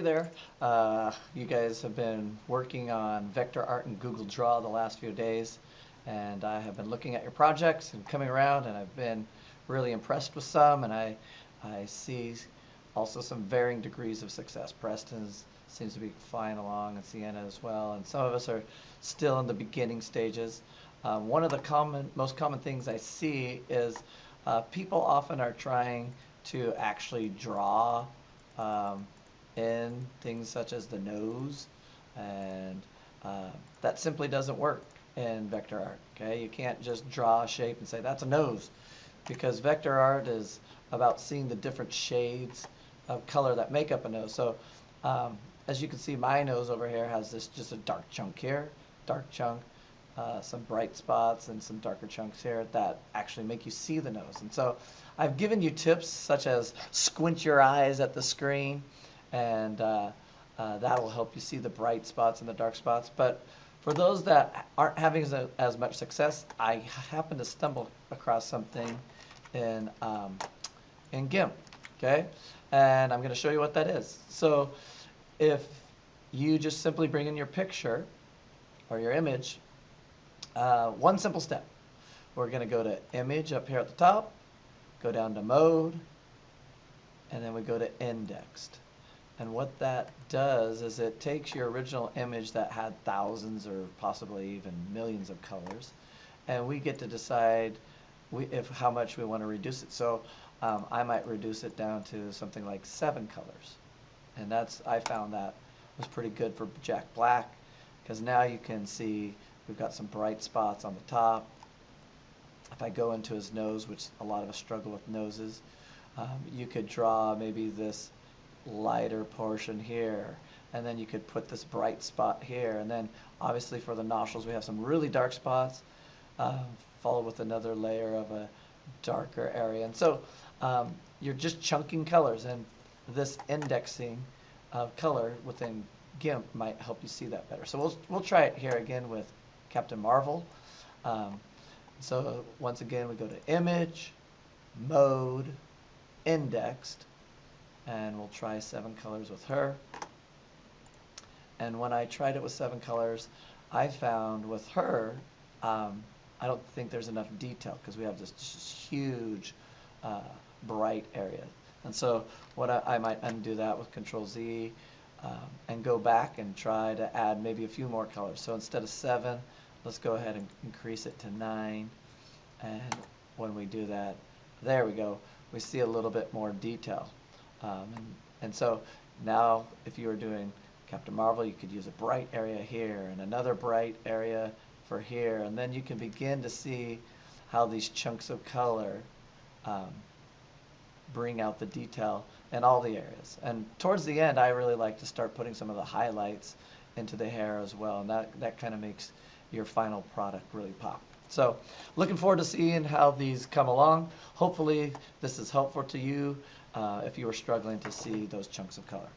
there. You guys have been working on vector art in Google Draw the last few days, and I have been looking at your projects and coming around, and I've been really impressed with some, and I see also some varying degrees of success. Preston seems to be flying along, and Sienna as well, and some of us are still in the beginning stages. One of the most common things I see is people often are trying to actually draw in things such as the nose, and that simply doesn't work in vector art. Okay, you can't just draw a shape and say that's a nose, because vector art is about seeing the different shades of color that make up a nose. So as you can see, my nose over here has this just a dark chunk here, dark chunk, some bright spots, and some darker chunks here that actually make you see the nose. And so I've given you tips such as squint your eyes at the screen, and that will help you see the bright spots and the dark spots. But for those that aren't having as much success, I happen to stumble across something in GIMP, okay? And I'm going to show you what that is. So if you just simply bring in your picture or your image, one simple step. We're going to go to Image up here at the top, go down to Mode, and then we go to Indexed. And what that does is it takes your original image that had thousands or possibly even millions of colors, and we get to decide how much we want to reduce it. So I might reduce it down to something like 7 colors. And I found that was pretty good for Jack Black, because now you can see we've got some bright spots on the top. If I go into his nose, which a lot of us struggle with noses, you could draw maybe this lighter portion here, and then you could put this bright spot here, and then obviously for the nostrils we have some really dark spots, followed with another layer of a darker area. And so you're just chunking colors, and this indexing of color within GIMP might help you see that better. So we'll try it here again with Captain Marvel. So once again we go to Image, Mode, Indexed, and we'll try 7 colors with her. And when I tried it with 7 colors, I found with her, I don't think there's enough detail because we have this huge bright area. And so what I might undo that with Control Z and go back and try to add maybe a few more colors. So instead of 7, let's go ahead and increase it to 9. And when we do that, there we go. We see a little bit more detail. And so now if you were doing Captain Marvel, you could use a bright area here and another bright area for here, and then you can begin to see how these chunks of color bring out the detail in all the areas. And towards the end, I really like to start putting some of the highlights into the hair as well, and that kind of makes your final product really pop. So looking forward to seeing how these come along. Hopefully this is helpful to you if you are struggling to see those chunks of color.